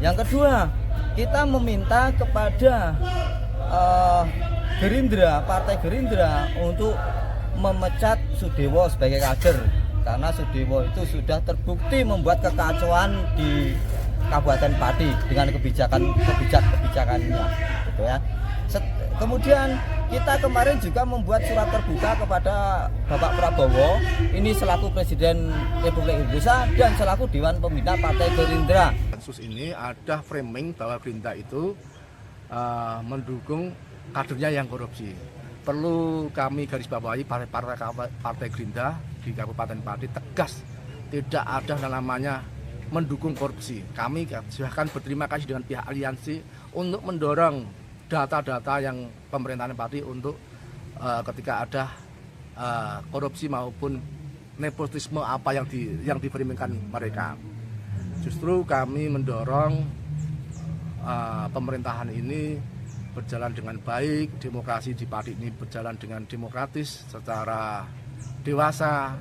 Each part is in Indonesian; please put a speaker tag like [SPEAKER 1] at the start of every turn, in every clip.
[SPEAKER 1] Yang kedua, kita meminta kepada Gerindra, Partai Gerindra untuk memecat Sudewo sebagai kader, karena Sudewo itu sudah terbukti membuat kekacauan di Kabupaten Pati dengan kebijakannya, gitu ya. Kemudian kita kemarin juga membuat surat terbuka kepada Bapak Prabowo, ini selaku Presiden Republik Indonesia dan selaku Dewan Pembina Partai Gerindra.
[SPEAKER 2] Kasus ini ada framing bahwa Gerindra itu mendukung kadernya yang korupsi. Perlu kami garis bawahi partai Gerindra di Kabupaten Pati tegas, tidak ada yang namanya mendukung korupsi. Kami silahkan berterima kasih dengan pihak aliansi untuk mendorong data-data yang pemerintahan Pati untuk ketika ada korupsi maupun nepotisme apa yang diframingkan mereka. Justru kami mendorong pemerintahan ini berjalan dengan baik, demokrasi di Pati ini berjalan dengan demokratis, secara dewasa.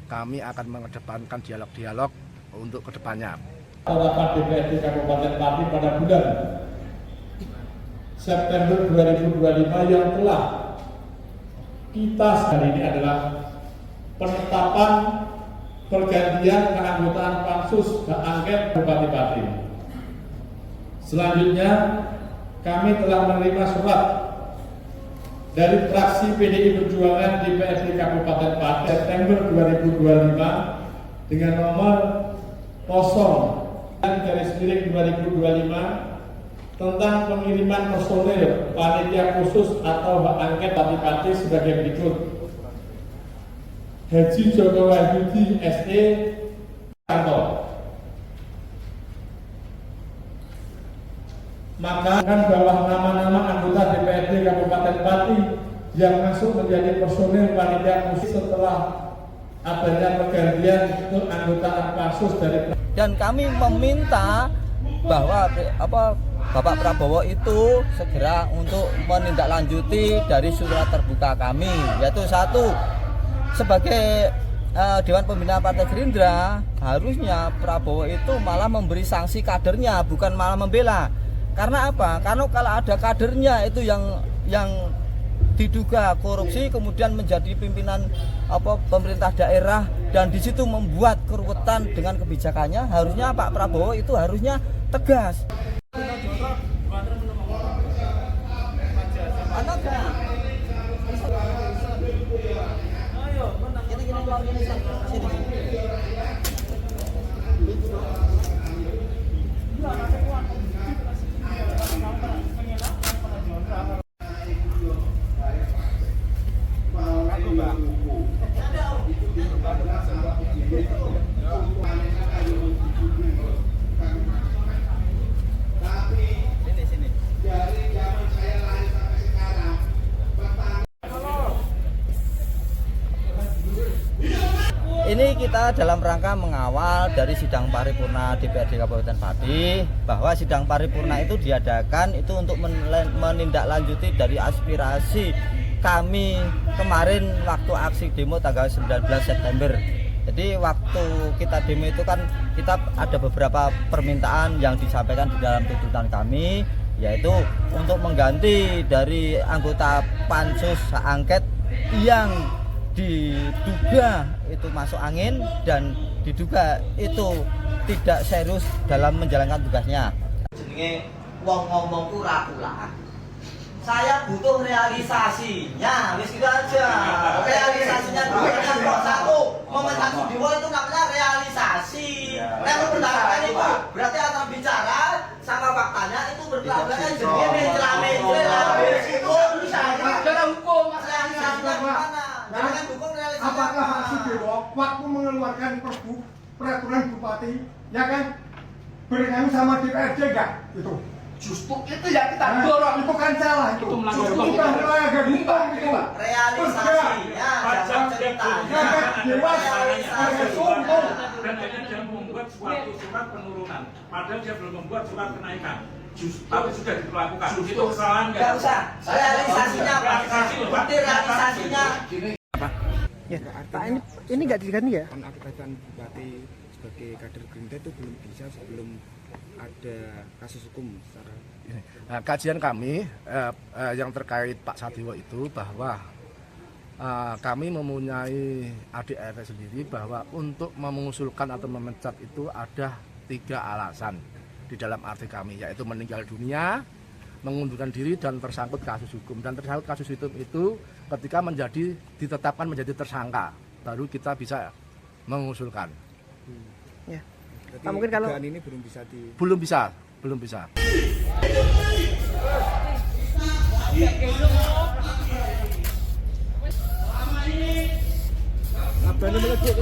[SPEAKER 2] Kami akan mengedepankan dialog-dialog untuk kedepannya.
[SPEAKER 3] Rapat DPRD Kabupaten Pati pada bulan September 2025 yang telah kita hari ini adalah penetapan pergantian keanggotaan Pansus Hak Angket Bupati Pati. Selanjutnya, kami telah menerima surat dari fraksi PDI Perjuangan DPRD Kabupaten Pati September 2025 dengan nomor 0/2025 tentang pengiriman personil panitia khusus atau hak angket Pati sebagai berikut. Haji Joko Wahyudi SE kantor. Maka bahwa nama-nama anggota DPRD Kabupaten Pati yang masuk menjadi personil panitia khusus setelah adanya pergantian keanggotaan Pansus dari.
[SPEAKER 1] Dan kami meminta bahwa Bapak Prabowo itu segera untuk menindaklanjuti dari surat terbuka kami, yaitu satu, sebagai Dewan Pembina Partai Gerindra, harusnya Prabowo itu malah memberi sanksi kadernya, bukan malah membela. Karena apa? Karena kalau ada kadernya itu yang diduga korupsi kemudian menjadi pimpinan pemerintah daerah dan di situ membuat keruwetan dengan kebijakannya, harusnya Pak Prabowo itu harusnya tegas. Ini kita dalam rangka mengawal dari sidang paripurna DPRD Kabupaten Pati, bahwa sidang paripurna itu diadakan itu untuk menindaklanjuti dari aspirasi kami kemarin waktu aksi demo tanggal 19 September. Jadi waktu kita demo itu kan kita ada beberapa permintaan yang disampaikan di dalam tuntutan kami, yaitu untuk mengganti dari anggota Pansus Hak Angket yang diduga itu masuk angin dan diduga itu tidak serius dalam menjalankan tugasnya. Jenenge wong ngomong kura-kura. Saya butuh realisasinya, wis gitu aja. Realisasinya dulu kan kok satu, memecat Sudewo itu namanya realisasi. Yang berlawanan itu berarti antara bicara sama faktanya itu berlawanan. Jadi menjelame-jele habis itu ada hukum realisasinya gimana?
[SPEAKER 4] Apakah Pak Sudewo waktu mengeluarkan peraturan bupati, ya kan, bergabung sama DPRD enggak? Itu justru itu yang kita dorong. Itu kan salah itu. Justru bukan melanggar hukum itu.
[SPEAKER 1] Realisasinya jangan ceritanya.
[SPEAKER 4] Dewasa.
[SPEAKER 5] Dan dia membuat suatu surat penurunan, padahal dia belum membuat surat kenaikan. Tapi sudah diperlakukan. Itu kesalahan nggak?
[SPEAKER 1] Nggak usah. Realisasinya apa? Bukti realisasinya.
[SPEAKER 6] Ya, Pak, ini nggak diganti ya?
[SPEAKER 2] Penaktifan Bupati
[SPEAKER 6] sebagai kader Gerindra itu belum bisa sebelum ada kasus hukum secara.
[SPEAKER 2] Nah, kajian kami yang terkait Pak Sadewo itu bahwa kami mempunyai ADRT sendiri bahwa untuk mengusulkan atau memecat itu ada 3 alasan di dalam arti kami, yaitu meninggal dunia, mengundurkan diri, dan tersangkut kasus hukum. Dan tersangkut kasus hukum itu ketika ditetapkan menjadi tersangka, baru kita bisa mengusulkan.
[SPEAKER 7] Ya.
[SPEAKER 6] Berarti
[SPEAKER 7] Pak, mungkin kalau
[SPEAKER 6] dugaan ini belum bisa
[SPEAKER 2] Belum bisa.
[SPEAKER 6] Abang ini meledak,